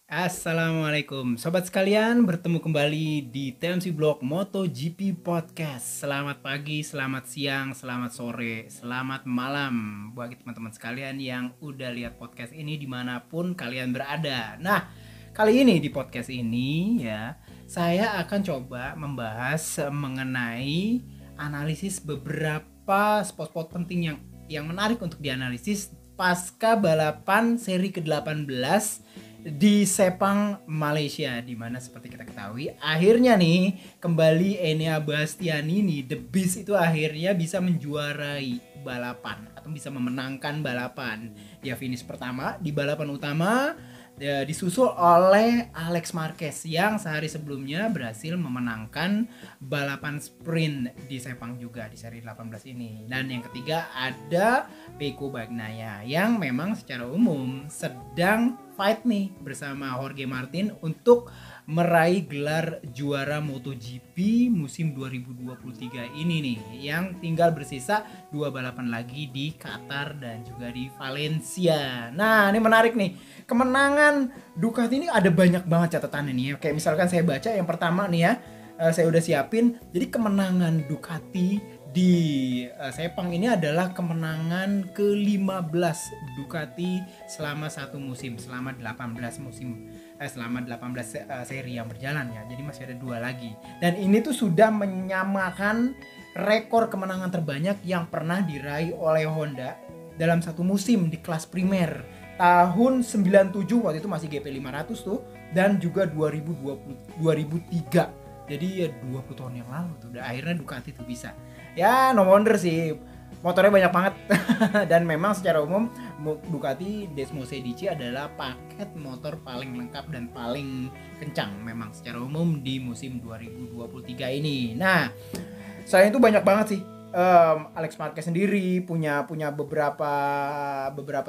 Assalamualaikum sobat sekalian, bertemu kembali di TMC Blog MotoGP Podcast. Selamat pagi, selamat siang, selamat sore, selamat malam bagi teman-teman sekalian yang udah lihat podcast ini dimanapun kalian berada. Nah, kali ini di podcast ini ya, saya akan coba membahas mengenai analisis beberapa spot-spot penting yang menarik untuk dianalisis pasca balapan seri ke-18 di Sepang Malaysia, di mana seperti kita ketahui akhirnya nih kembali Enea Bastianini The Beast itu akhirnya bisa menjuarai balapan atau bisa memenangkan balapan. Dia finish pertama di balapan utama, disusul oleh Alex Marquez yang sehari sebelumnya berhasil memenangkan balapan sprint di Sepang juga di seri 18 ini. Dan yang ketiga ada Pecco Bagnaia yang memang secara umum sedang fight nih bersama Jorge Martin untuk meraih gelar juara MotoGP musim 2023 ini nih, yang tinggal bersisa 2 balapan lagi di Qatar dan juga di Valencia. Nah, ini menarik nih. Kemenangan Ducati ini ada banyak banget catatannya nih ya. Kayak misalkan saya baca yang pertama nih ya, saya udah siapin. Jadi kemenangan Ducati di Sepang ini adalah kemenangan ke-15 Ducati selama satu musim, selama 18 seri yang berjalan ya. Jadi masih ada 2 lagi. Dan ini tuh sudah menyamakan rekor kemenangan terbanyak yang pernah diraih oleh Honda dalam satu musim di kelas primer. Tahun 97 waktu itu masih GP 500 tuh, dan juga 2003. Jadi ya 20 tahun yang lalu tuh akhirnya Ducati tuh bisa. Ya no wonder sih, motornya banyak banget. Dan memang secara umum Ducati Desmo 16 adalah paket motor paling lengkap dan paling kencang memang secara umum di musim 2023 ini. Nah, selain itu banyak banget sih. Alex Marquez sendiri punya beberapa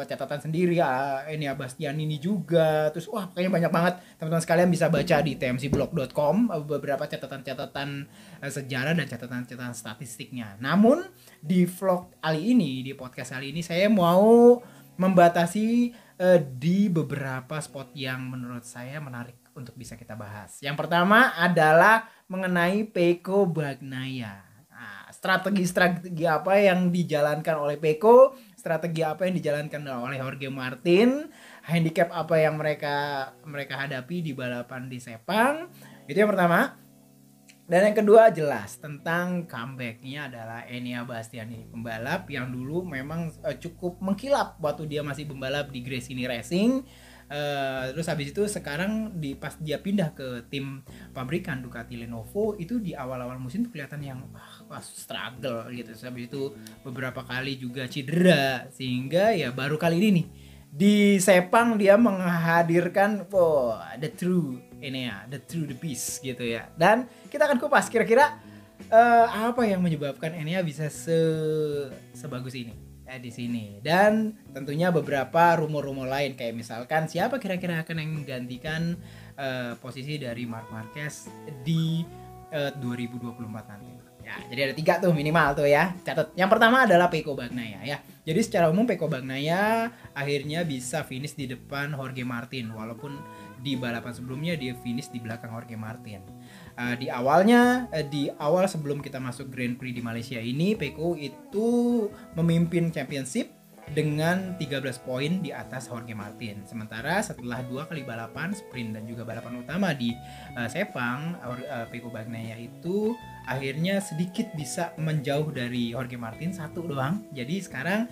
catatan sendiri ya. Enea Bastianini juga. Terus kayaknya banyak banget. Teman-teman sekalian bisa baca di tmcblog.com beberapa catatan-catatan sejarah dan catatan-catatan statistiknya. Namun di vlog kali ini, di podcast kali ini saya mau membatasi di beberapa spot yang menurut saya menarik untuk bisa kita bahas. Yang pertama adalah mengenai Pecco Bagnaia. Strategi apa yang dijalankan oleh Pecco, strategi apa yang dijalankan oleh Jorge Martin, handicap apa yang mereka hadapi di balapan di Sepang. Itu yang pertama. Dan yang kedua jelas tentang comebacknya adalah Enea Bastianini, pembalap yang dulu memang cukup mengkilap waktu dia masih pembalap di Gresini Racing. Terus habis itu sekarang pas dia pindah ke tim pabrikan Ducati Lenovo, itu di awal-awal musim tuh kelihatan yang struggle gitu. Terus habis itu beberapa kali juga cedera, sehingga ya baru kali ini nih di Sepang dia menghadirkan the true Enea, the beast gitu ya. Dan kita akan kupas kira-kira apa yang menyebabkan Enea bisa sebagus ini di sini. Dan tentunya beberapa rumor-rumor lain, kayak misalkan siapa kira-kira akan yang menggantikan posisi dari Marc Marquez di 2024 nanti. Ya, jadi ada 3 tuh minimal tuh ya. Catat. Yang pertama adalah Pecco Bagnaia ya. Jadi secara umum Pecco Bagnaia akhirnya bisa finish di depan Jorge Martin, walaupun di balapan sebelumnya dia finish di belakang Jorge Martin. Di awal sebelum kita masuk Grand Prix di Malaysia ini, Pecco itu memimpin championship dengan 13 poin di atas Jorge Martin. Sementara setelah 2 kali balapan sprint dan juga balapan utama di Sepang, Pecco Bagnaia itu akhirnya sedikit bisa menjauh dari Jorge Martin 1 doang. Jadi sekarang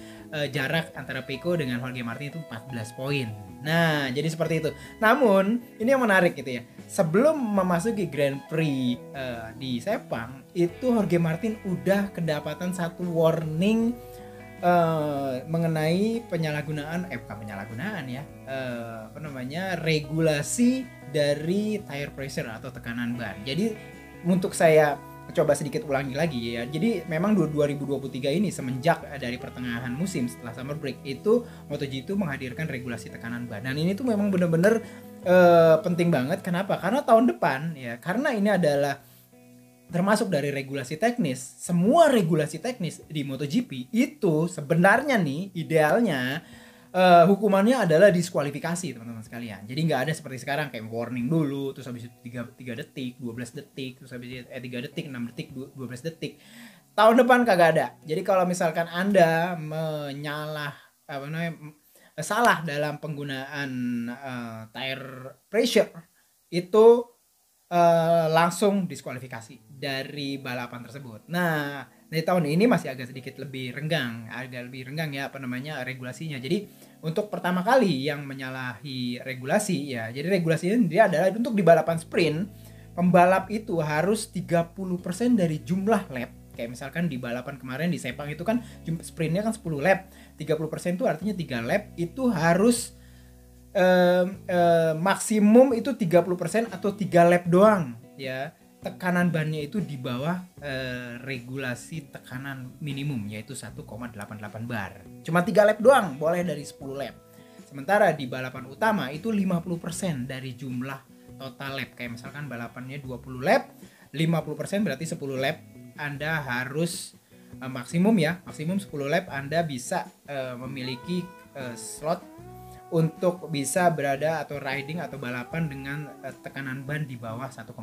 jarak antara Pecco dengan Jorge Martin itu 14 poin. Nah, jadi seperti itu. Namun, ini yang menarik gitu ya. Sebelum memasuki Grand Prix di Sepang, itu Jorge Martin udah kedapatan 1 warning mengenai penyalahgunaan regulasi dari tire pressure atau tekanan ban. Jadi untuk saya coba sedikit ulangi lagi ya. Jadi memang 2023 ini semenjak dari pertengahan musim setelah summer break itu MotoGP itu menghadirkan regulasi tekanan ban. Dan ini tuh memang benar-benar penting banget. Kenapa? Karena tahun depan ya, karena ini adalah termasuk dari regulasi teknis. Semua regulasi teknis di MotoGP itu sebenarnya nih idealnya hukumannya adalah diskualifikasi teman-teman sekalian. Jadi nggak ada seperti sekarang kayak warning dulu, terus habis itu 3 detik, 12 detik, terus habis itu 3 detik, 6 detik, 12 detik. Tahun depan kagak ada. Jadi kalau misalkan Anda salah dalam penggunaan tire pressure itu langsung diskualifikasi dari balapan tersebut. Nah, di tahun ini masih agak sedikit lebih renggang ya regulasinya. Jadi untuk pertama kali yang menyalahi regulasi ya. Jadi regulasinya dia adalah untuk di balapan sprint, pembalap itu harus 30% dari jumlah lap. Kayak misalkan di balapan kemarin di Sepang itu kan sprintnya kan 10 lap. 30% itu artinya 3 lap itu harus maksimum itu 30% atau 3 lap doang ya. Tekanan bannya itu di bawah regulasi tekanan minimum yaitu 1,88 bar. Cuma 3 lap doang boleh dari 10 lap. Sementara di balapan utama itu 50% dari jumlah total lap. Kayak misalkan balapannya 20 lap, 50% berarti 10 lap Anda harus maksimum 10 lap Anda bisa memiliki slot untuk bisa berada atau riding atau balapan dengan tekanan ban di bawah 1,88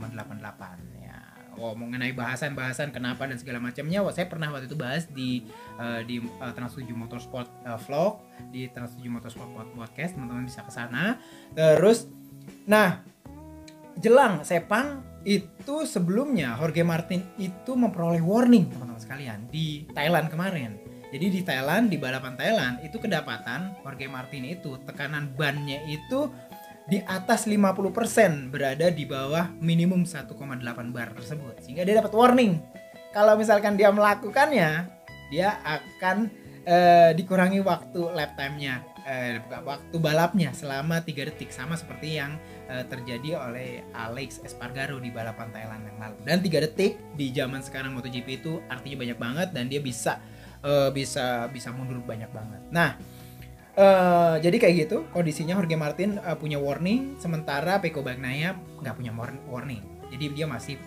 ya. Mengenai bahasan kenapa dan segala macamnya, saya pernah waktu itu bahas di Trans7 Motorsport vlog, di Trans7 Motorsport podcast, teman-teman bisa ke sana. Terus jelang Sepang itu sebelumnya Jorge Martin itu memperoleh warning teman-teman sekalian di Thailand kemarin. Jadi di Thailand, di balapan Thailand itu kedapatan Jorge Martin itu tekanan bannya itu di atas 50% berada di bawah minimum 1,8 bar tersebut. Sehingga dia dapat warning. Kalau misalkan dia melakukannya, dia akan dikurangi waktu lap time-nya, waktu balapnya selama 3 detik. Sama seperti yang terjadi oleh Alex Espargaro di balapan Thailand yang lalu. Dan 3 detik di zaman sekarang MotoGP itu artinya banyak banget dan dia bisa mundur banyak banget. Nah, jadi kayak gitu kondisinya. Jorge Martin punya warning, sementara Pecco Bagnaia nggak punya warning. Jadi dia masih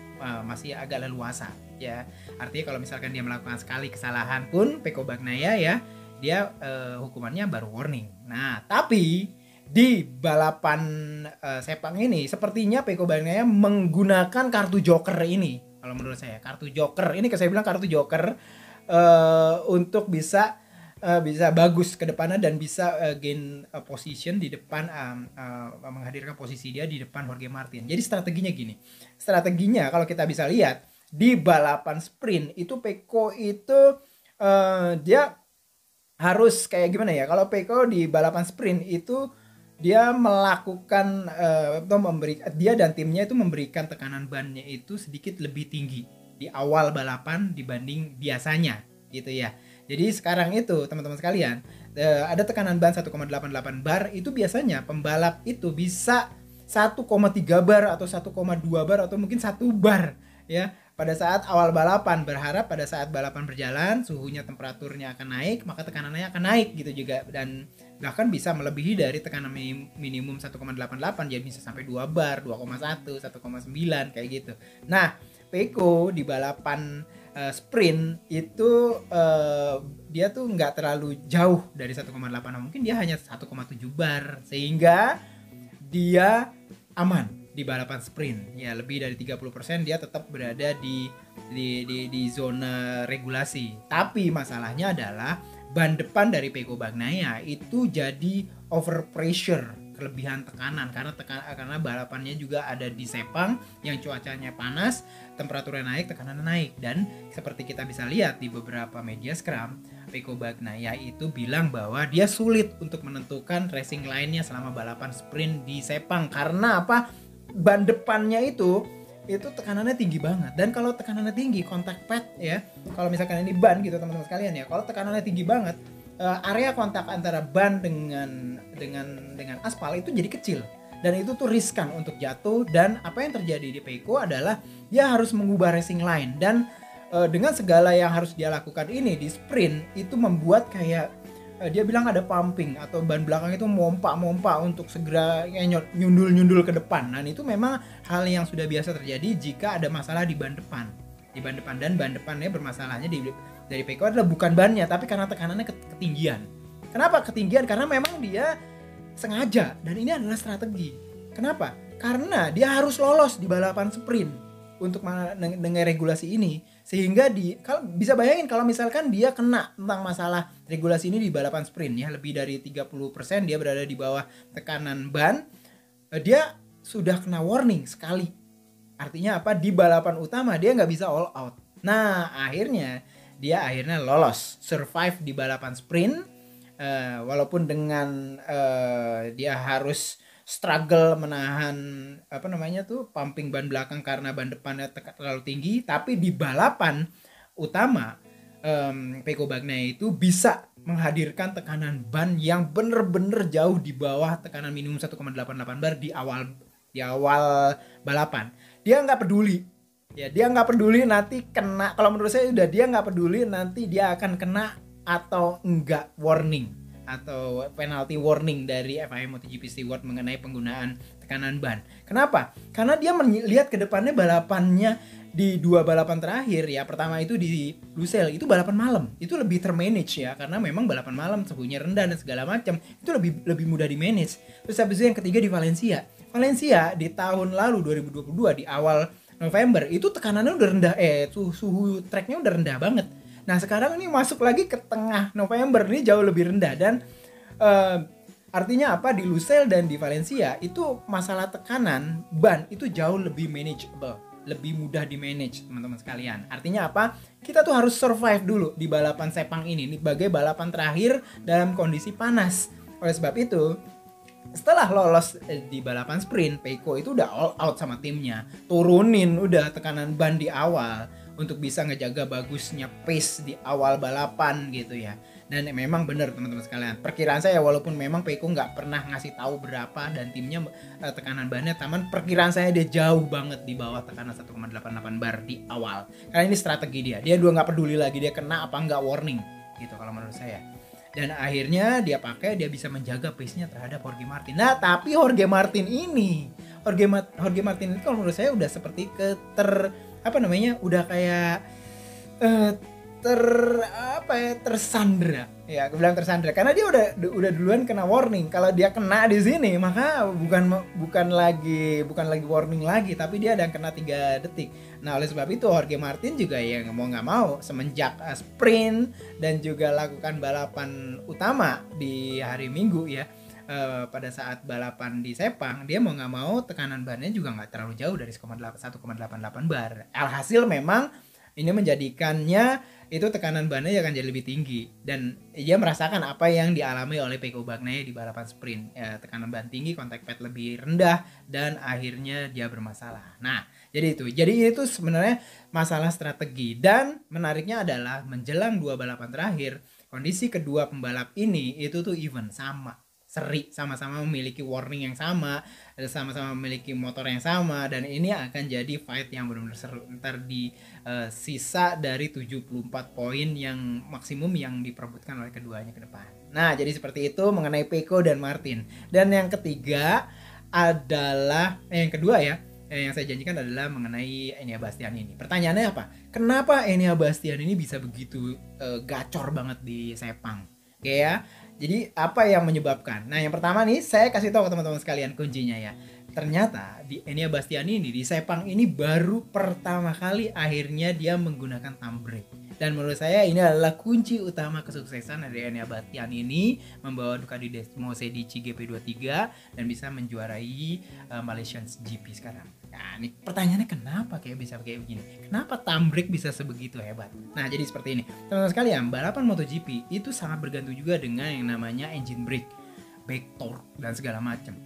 agak leluasa ya. Artinya kalau misalkan dia melakukan sekali kesalahan pun Pecco Bagnaia ya, dia hukumannya baru warning. Nah, tapi di balapan Sepang ini sepertinya Pecco Bagnaia menggunakan kartu joker ini. Kalau menurut saya kartu joker ini, saya bilang kartu joker untuk bisa bagus ke depannya dan bisa gain position di depan, menghadirkan posisi dia di depan Jorge Martin. Jadi strateginya kalau kita bisa lihat di balapan sprint itu Pecco itu dia harus kayak gimana ya? Kalau Pecco di balapan sprint itu dia melakukan dia dan timnya itu memberikan tekanan bannya itu sedikit lebih tinggi di awal balapan dibanding biasanya gitu ya. Jadi sekarang itu teman-teman sekalian ada tekanan ban 1,88 bar, itu biasanya pembalap itu bisa 1,3 bar atau 1,2 bar atau mungkin 1 bar ya pada saat awal balapan. Berharap pada saat balapan berjalan suhunya, temperaturnya akan naik, maka tekanannya akan naik gitu juga, dan bahkan bisa melebihi dari tekanan minimum 1,88, jadi bisa sampai 2 bar, 2,1, 1,9 kayak gitu. Nah, Pecco di balapan sprint itu dia tuh nggak terlalu jauh dari 1,8, mungkin dia hanya 1,7 bar, sehingga dia aman di balapan sprint ya. Lebih dari 30% dia tetap berada di zona regulasi. Tapi masalahnya adalah ban depan dari Pecco Bagnaia itu jadi over pressure, kelebihan tekanan, karena balapannya juga ada di Sepang yang cuacanya panas, temperaturnya naik, tekanannya naik. Dan seperti kita bisa lihat di beberapa media scrum, Pecco Bagnaia itu bilang bahwa dia sulit untuk menentukan racing line-nya selama balapan sprint di Sepang. Karena apa? Ban depannya itu tekanannya tinggi banget. Dan kalau tekanannya tinggi, kontak pad ya, kalau misalkan ini ban gitu teman-teman sekalian ya, kalau tekanannya tinggi banget, area kontak antara ban dengan aspal itu jadi kecil, dan itu tuh riskan untuk jatuh. Dan apa yang terjadi di Pecco adalah dia harus mengubah racing line, dan dengan segala yang harus dia lakukan ini di sprint itu membuat kayak dia bilang ada pumping atau ban belakang itu mompa untuk segera nyundul ke depan. Dan itu memang hal yang sudah biasa terjadi jika ada masalah di ban depan. Dan ban depannya bermasalahnya dari Pecco adalah bukan bannya, tapi karena tekanannya ketinggian. Kenapa ketinggian? Karena memang dia sengaja, dan ini adalah strategi. Kenapa? Karena dia harus lolos di balapan sprint untuk dengan regulasi ini, sehingga kalau bisa bayangin kalau misalkan dia kena tentang masalah regulasi ini di balapan sprint ya, lebih dari 30% dia berada di bawah tekanan ban, dia sudah kena warning sekali. Artinya apa? Di balapan utama dia nggak bisa all out. Nah akhirnya dia lolos, survive di balapan sprint, walaupun dengan dia harus struggle menahan pumping ban belakang karena ban depannya terlalu tinggi, tapi di balapan utama Pecco Bagnaia itu bisa menghadirkan tekanan ban yang bener-bener jauh di bawah tekanan minimum 1,88 bar di awal balapan. Dia nggak peduli nanti kena. Kalau menurut saya dia nggak peduli nanti dia akan kena atau enggak warning atau penalty warning dari FIA MotoGP Steward mengenai penggunaan tekanan ban. Kenapa? Karena dia melihat ke depannya balapannya di 2 balapan terakhir ya. Pertama itu di Lusail, itu balapan malam. Itu lebih termanage ya, karena memang balapan malam suhunya rendah dan segala macam. Itu lebih mudah di manage. Terus habis itu yang ketiga di Valencia. Valencia di tahun lalu 2022 di awal November itu tekanannya udah rendah, suhu treknya udah rendah banget. Nah sekarang ini masuk lagi ke tengah November, ini jauh lebih rendah, dan artinya apa, di Lusail dan di Valencia itu masalah tekanan ban itu jauh lebih manageable, lebih mudah di manage teman-teman sekalian. Artinya apa, kita tuh harus survive dulu di balapan Sepang ini sebagai balapan terakhir dalam kondisi panas. Oleh sebab itu setelah lolos di balapan sprint, Pecco itu udah all out sama timnya, turunin udah tekanan ban di awal untuk bisa ngejaga bagusnya pace di awal balapan gitu ya. Dan memang benar teman-teman sekalian, perkiraan saya walaupun memang Pecco nggak pernah ngasih tahu berapa dan timnya tekanan bannya, taman perkiraan saya dia jauh banget di bawah tekanan 1,88 bar di awal. Karena ini strategi dia udah nggak peduli lagi dia kena apa nggak warning gitu kalau menurut saya. Dan akhirnya dia bisa menjaga pace-nya terhadap Jorge Martin. Nah tapi Jorge Martin ini kalau menurut saya udah seperti udah kayak tersandra ya, aku bilang tersandra karena dia udah duluan kena warning. Kalau dia kena di sini maka bukan lagi warning lagi, tapi dia ada kena 3 detik. Nah oleh sebab itu Jorge Martin juga ya mau nggak mau semenjak sprint dan juga lakukan balapan utama di hari Minggu ya, pada saat balapan di Sepang dia mau nggak mau tekanan bannya juga nggak terlalu jauh dari 1,88 bar. Alhasil memang ini menjadikannya itu tekanan bannya akan jadi lebih tinggi, dan dia merasakan apa yang dialami oleh Pecco Bagnaia di balapan sprint ya, tekanan ban tinggi, contact pad lebih rendah, dan akhirnya dia bermasalah. Nah jadi itu sebenarnya masalah strategi. Dan menariknya adalah menjelang 2 balapan terakhir, kondisi kedua pembalap ini itu tuh even seri, sama-sama memiliki warning yang sama memiliki motor yang sama, dan ini akan jadi fight yang benar-benar seru ntar di sisa dari 74 poin yang maksimum yang diperebutkan oleh keduanya ke depan. Nah jadi seperti itu mengenai Pecco dan Martin. Dan yang ketiga adalah yang kedua ya, yang saya janjikan adalah mengenai Enea Bastian ini. Pertanyaannya apa? Kenapa Enea Bastian ini bisa begitu gacor banget di Sepang? Oke ya. Jadi apa yang menyebabkan? Nah yang pertama nih saya kasih tahu ke teman-teman sekalian kuncinya ya. Ternyata di Enea Bastian ini di Sepang ini baru pertama kali akhirnya dia menggunakan thumb brake. Dan menurut saya ini adalah kunci utama kesuksesan dari Enea Bastian ini membawa Ducati Desmosedici GP23 dan bisa menjuarai Malaysian GP sekarang. Nah ini pertanyaannya kenapa bisa kayak begini? Kenapa thumb brake bisa sebegitu hebat? Nah jadi seperti ini teman-teman sekalian, balapan MotoGP itu sangat bergantung juga dengan yang namanya engine brake, back torque dan segala macam.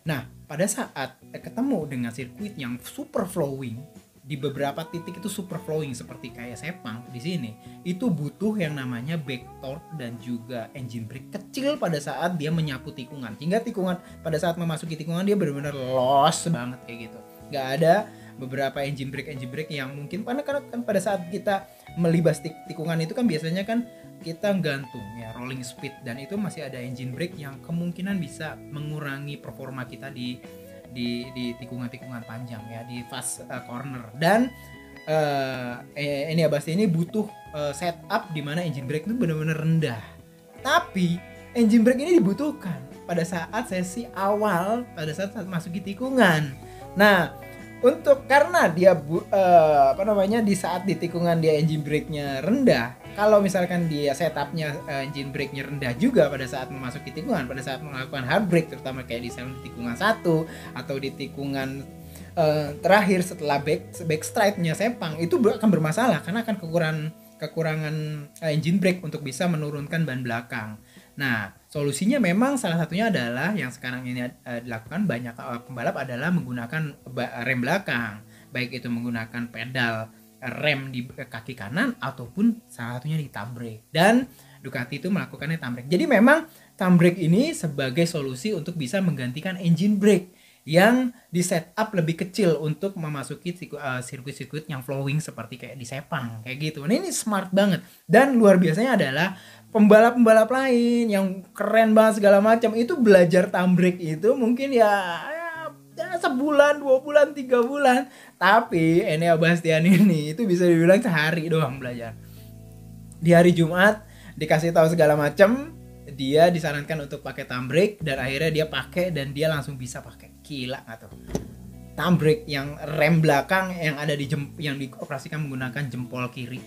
Nah pada saat ketemu dengan sirkuit yang super flowing, di beberapa titik itu super flowing seperti kayak Sepang di sini, itu butuh yang namanya back torque dan juga engine brake kecil pada saat dia menyapu tikungan, hingga tikungan pada saat memasuki tikungan dia benar-benar loss banget kayak gitu. Gak ada beberapa engine brake yang mungkin karena kan pada saat kita melibas tikungan itu kan biasanya kan kita gantung ya rolling speed, dan itu masih ada engine brake yang kemungkinan bisa mengurangi performa kita di tikungan-tikungan panjang ya, di fast corner. Dan Enea Bastian ini butuh setup di mana engine brake itu benar-benar rendah. Tapi engine brake ini dibutuhkan pada saat sesi awal, pada saat masuki tikungan. Nah, karena dia di saat di tikungan dia engine brake-nya rendah, kalau misalkan dia setupnya engine brake-nya rendah juga pada saat memasuki tikungan, pada saat melakukan hard brake, terutama kayak di tikungan 1 atau di tikungan terakhir setelah back stride-nya Sepang, itu akan bermasalah karena akan kekurangan engine brake untuk bisa menurunkan ban belakang. Nah, solusinya memang salah satunya adalah yang sekarang ini dilakukan banyak pembalap adalah menggunakan rem belakang, baik itu menggunakan pedal rem di kaki kanan ataupun salah satunya di thumb brake. Dan Ducati itu melakukannya thumb brake. Jadi memang thumb brake ini sebagai solusi untuk bisa menggantikan engine brake yang di setup lebih kecil untuk memasuki sirkuit-sirkuit yang flowing seperti kayak di Sepang kayak gitu. Nah, ini smart banget. Dan luar biasanya adalah pembalap-pembalap lain yang keren banget segala macam itu belajar thumb brake itu mungkin ya sebulan, 2 bulan, 3 bulan. Tapi Enea Bastian ini itu bisa dibilang sehari doang belajar. Di hari Jumat dikasih tahu segala macam, dia disarankan untuk pakai thumb brake dan akhirnya dia pakai dan dia langsung bisa pakai. Gila nggak tuh? Thumb brake yang rem belakang yang ada yang dioperasikan menggunakan jempol kiri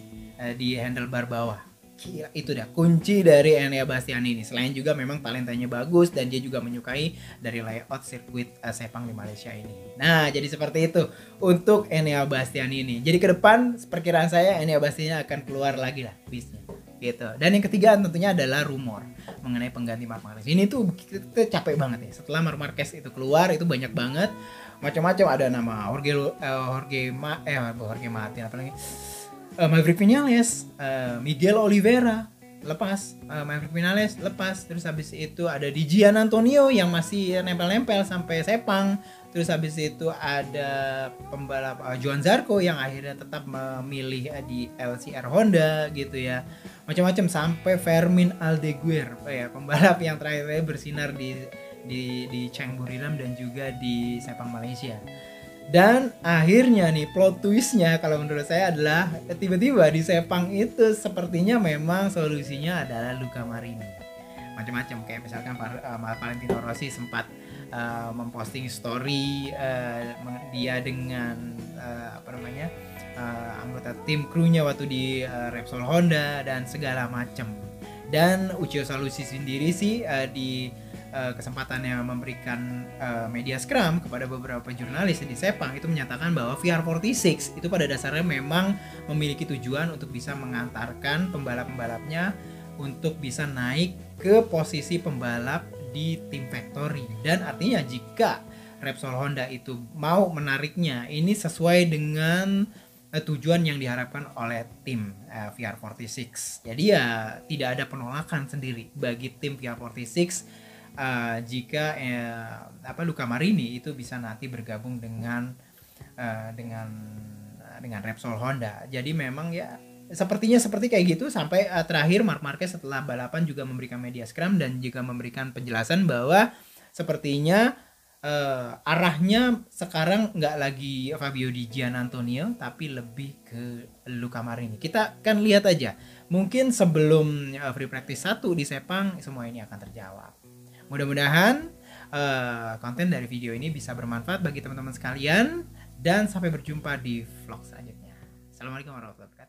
di handlebar bawah. Gila, itu dah kunci dari Enea Bastian ini. Selain juga memang talentanya bagus dan dia juga menyukai dari layout sirkuit Sepang di Malaysia ini. Nah, jadi seperti itu untuk Enea Bastian ini. Jadi ke depan perkiraan saya Enea Bastian akan keluar lagi lah bisnya. Gitu. Dan yang ketiga tentunya adalah rumor mengenai pengganti Marc Marquez. Ini tuh kita capek banget ya. Setelah Marc Marquez itu keluar itu banyak banget macam-macam, ada nama Jorge Martin, apa lagi? Maverick Vinales, Miguel Oliveira lepas, Maverick Vinales lepas, terus habis itu ada di Gian Antonio yang masih nempel-nempel sampai Sepang. Terus habis itu ada pembalap Johan Zarco yang akhirnya tetap memilih di LCR Honda gitu ya. Macam-macam sampai Fermin Aldeguer ya, pembalap yang terakhir bersinar di Cheng Buriram dan juga di Sepang Malaysia. Dan akhirnya nih plot twistnya kalau menurut saya adalah tiba-tiba di Sepang itu sepertinya memang solusinya adalah Luca Marini. Macam-macam kayak misalkan Valentino Rossi sempat memposting story dia dengan anggota tim krunya waktu di Repsol Honda dan segala macam. Dan Uchiyo Salusi sendiri sih di kesempatannya memberikan media scrum kepada beberapa jurnalis di Sepang itu menyatakan bahwa VR46 itu pada dasarnya memang memiliki tujuan untuk bisa mengantarkan pembalap-pembalapnya untuk bisa naik ke posisi pembalap di tim factory. Dan artinya jika Repsol Honda itu mau menariknya, ini sesuai dengan tujuan yang diharapkan oleh tim VR46. Jadi ya tidak ada penolakan sendiri bagi tim VR46 jika Luca Marini itu bisa nanti bergabung dengan Repsol Honda. Jadi memang ya sepertinya seperti kayak gitu sampai terakhir Marc Marquez setelah balapan juga memberikan media scrum dan juga memberikan penjelasan bahwa sepertinya arahnya sekarang nggak lagi Fabio Di Giannantonio tapi lebih ke Luca Marini. Kita kan lihat aja mungkin sebelum free practice 1 di Sepang semua ini akan terjawab. Mudah-mudahan konten dari video ini bisa bermanfaat bagi teman-teman sekalian dan sampai berjumpa di vlog selanjutnya. Assalamualaikum warahmatullahi wabarakatuh.